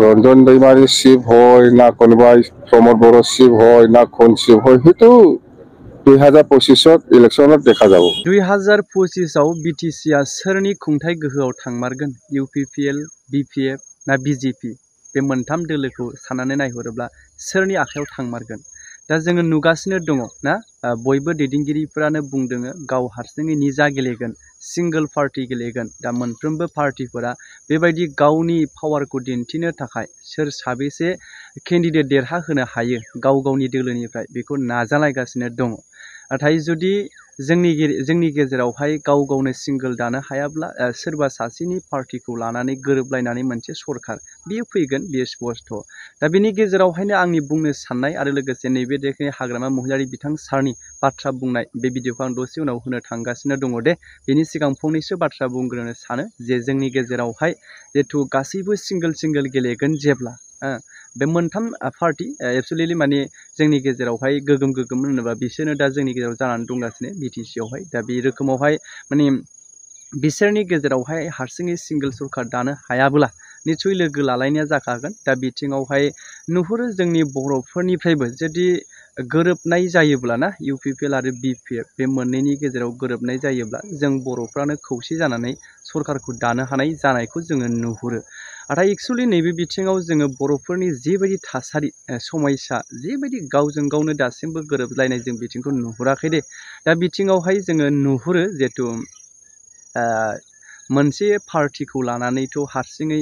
ৰঞ্জন দৈমাৰী শিৱ হয় না কোনোবাই প্ৰমোদ বড়ো শিৱ হয় না কোন শিৱ হয় সেইটো 2025 ইলেকশনত দেখা যাব। 2025 বিটিসিआ सोरनि खुंथाय गोहोआव थांमारगोन इउपिपिएल बिपिएफ ना बिजेपि बे मोनथाम दोलोखौ साननानै नायहरोब्ला सोरनि आखायाव थांमारगोन दा जोङो नुगासिनो दङ ना बयबो दैदेनगिरिफोरानो बुंदों गाव हारसिङै निजा गेलेगोन सिंगल पार्टी गेलेगोन दा मोनफ्रोमबो पार्टीफोरा बेबायदि गावनि पावारखौ दिन्थिनो थाखाय सोर साबेसे केन्डिडेट देरहाहोनो हायो गाव गावनि दोलोनिफ्राय बेखौ नाजालायगासिनो दङ। नाथाय जुदि जोंनि गेजेरावहाय गाव गावनो सिंगल दानो हायाब्ला सोरबा सासेनि पार्टीखौ लानानै गोरोबलायनानै मोनसे सरखार बियो फैगोन बियो स्पष्ट। दा बेनि गेजेरावहायनो आंनि बुंनो साननाय आरो लोगोसे नैबे देखै हाग्रामा महिलारि बिथां सारनि बाथ्रा बुंनाय बे भिडिअखौ आं दसे उनाव होनो थांगासिनो दङ दे। बेनि सिगां फंनैसो बाथ्रा बुंग्रोनो सानो जे जोंनि गेजेरावहाय जिहेथु गासैबो सिंगल गेलेगोन जेब्ला बे मोनथाम पार्टी एब्सुलिटलि माने जोंनि गेजेरावहाय गोगोम होनोबा बिसोरनो दा जोंनि गेजेराव जानानै दंगासिनो बिटिसिआवहाय दा बे रोखोमावहाय माने बिसोरनि गेजेरावहाय हारसिङै सिंगल सरखार दानो हायाब्ला निसय लोगो लालायनाया जाखागोन। दा बिथिङावहाय नुहुरो जोंनि बर'फोरनिफ्रायबो जुदि गोरोबनाय जायोब्ला ना इउपिपिएल आरो बिपिएफ बे मोननैनि गेजेराव गोरोबनाय जायोब्ला जों बर'फ्रानो खौसे जानानै सरखारखौ दानो हानाय जानायखौ जोङो नुहुरो। नाथाय एक्सुवेलि नैबे बिथिङाव जोङो बर'फोरनि जेबायदि थासारि समयसा जेबायदि गावजों गावनो दासिमबो गोरोबलायनाय जों बिथिंखौ नुहुराखै दे। दा बिथिङावहाय जोङो नुहुरो जिहेथु मोनसे पार्टीखौ लानानैथ' हारसिङै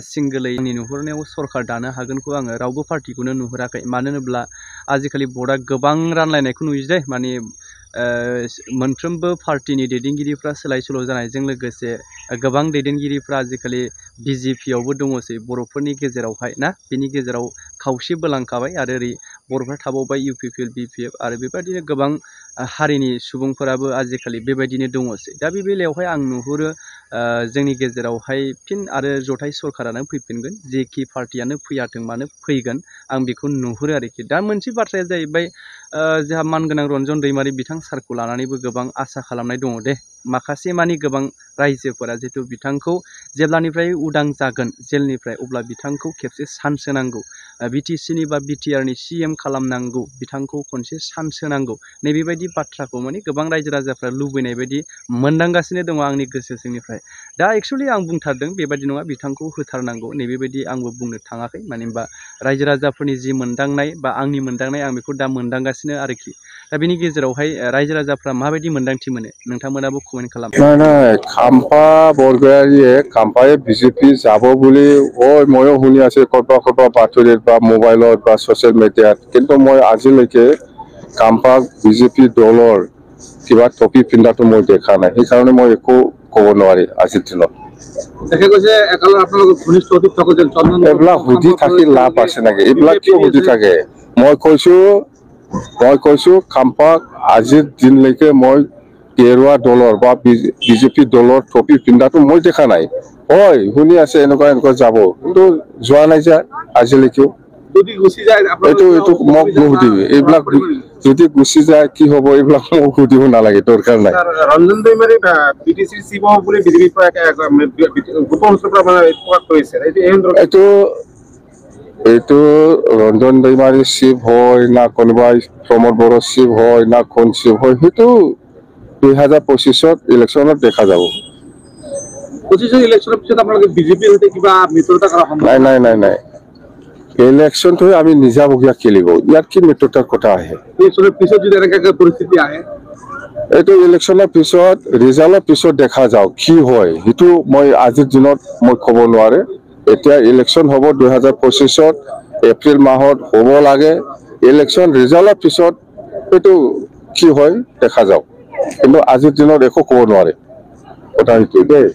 सिंगलै आंनि नुहुरनायाव सरखार दानो हागोनखौ आङो रावबो पार्टीखौनो नुहुराखै। मानो होनोब्ला आजिखालि भटआ गोबां रानलायनायखौ नुयो दे माने मोनफ्रोमबो पार्टीनि दैदेनगिरिफ्रा सोलाय सोल' जानायजों लोगोसे गोबां दैदेनगिरिफ्रा आजिखालि बिजेपिआवबो दङसै बर'फोरनि गेजेरावहाय ना बेनि गेजेराव खावसे बोलांखाबाय आरो ओरै बर'फ्रा थाबावबाय इउपिपिएल बिपिएफ आरो बेबायदिनो गोबां हारिनि सुबुंफोराबो आजिखालि बेबायदिनो दङसै। दा बे बेलायावहाय आं नुहुरो जोंनि गेजेरावहाय फिन आरो जथाय सरकारानो फैफिनगोन जेखि पार्टीयानो फैयाथों मानो फैगोन आं बेखौ नुहुरो आरोखि। दा मोनसे बाथ्राया जाहैबाय जोंहा मानगोनां रन्जन दैमारि बिथां सारखौ लानानैबो गोबां आसा खालामनाय दङ दे। माखासे मानि गोबां रायजोफोरा जिहेतु बिथांखौ जेब्लानिफ्राय उदां जागोन जेलनिफ्राय अब्ला बिथांखौ खेबसे चान्स होनांगौ बिटिसिनि बा बिटिआरनि CM खालामनांगौ बिथांखौ खनसे चान्स होनांगौ नैबेबायदि बाथ्राखौ माने गोबां रायजो राजाफ्रा लुबैनाय बायदि मोनदांगासिनो दङ आंनि गोसो सिंनिफ्राय। दा एक्सुवेलि आं बुंथारदों बेबायदि नङा बिथांखौ होथारनांगौ नैबेबायदि आंबो बुंनो थाङाखै मानो होनबा रायजो राजाफोरनि जि मोनदांनाय बा आंनि मोनदांनाय आं बेखौ दा मोनदांगासिनो आरोखि। दा बेनि गेजेरावहाय रायजो राजाफ्रा माबायदि मोन्दांथि मोनो नोंथांमोनाबो कमेन्ट खालाम। নাই খাম্পা বৰগোহাঞিয়ে খাম্পায়ে বিজেপি যাব বুলি ময়ো শুনি আছো ক'ৰবাত বাতৰিত বা মোবাইলত বা ছ'চিয়েল মিডিয়াত, কিন্তু মই আজিলৈকে খাম্পাক বিজেপি দলৰ কিবা টপি পিন্ধাটো মই দেখা নাই, সেইকাৰণে মই একো ক'ব নোৱাৰি আজিৰ দিনত। এইবিলাক সুধি থাকি লাভ আছে নেকি? এইবিলাক কিয় সুধি থাকে? মই কৈছো খাম্পাক আজিৰ দিনলৈকে মই কেৰুৱা দলৰ বা বিজেপি দলৰ ট্ৰফি পিন্ধাটো মই দেখা নাই। হয় শুনি আছে এনেকুৱা যাব, কিন্তু যোৱা নাই যে আজিলৈকেও। এইটো মোক নুসুধিবি, এইবিলাক যদি গুচি যায় কি হ'ব এইবিলাক মোক সুধিব নালাগে, দৰকাৰ নাই। ৰঞ্জন দৈমাৰী বিটিচিৰ চিফ বুলি বিজেপিৰ পৰা এইটো ৰঞ্জন দৈমাৰী শিৱ হয় না কোনোবাই প্ৰমোদ বড়ো শিৱ হয় না কোন শিৱ হয় সেইটো 2025 ইলেকশনত দেখা যাব। 25 ইলেকশনৰ পিছত আপোনালোকে বিজেপিৰ সৈতে কিবা মিত্ৰতা কৰা সম্ভৱ? নাই ইলেকশনটো আমি নিজাববীয়া খেলিব, ইয়াত কি মিত্ৰতাৰ কথা আহে? ইলেকশনৰ পিছত যদি এনেকুৱা পৰিস্থিতি আহে এইটো ইলেকশনৰ পিছত ৰিজাল্টৰ পিছত দেখা যাওক কি হয়, সেইটো মই আজিৰ দিনত মই ক'ব নোৱাৰে। এতিয়া ইলেকশন হ'ব 2025 এপ্ৰিল মাহত হ'ব লাগে। ইলেকশন ৰিজাল্টৰ পিছত এইটো কি হয় দেখা যাওক, কিন্তু আজিৰ দিনত একো ক'ব নোৱাৰে কথা সেইটো দেই।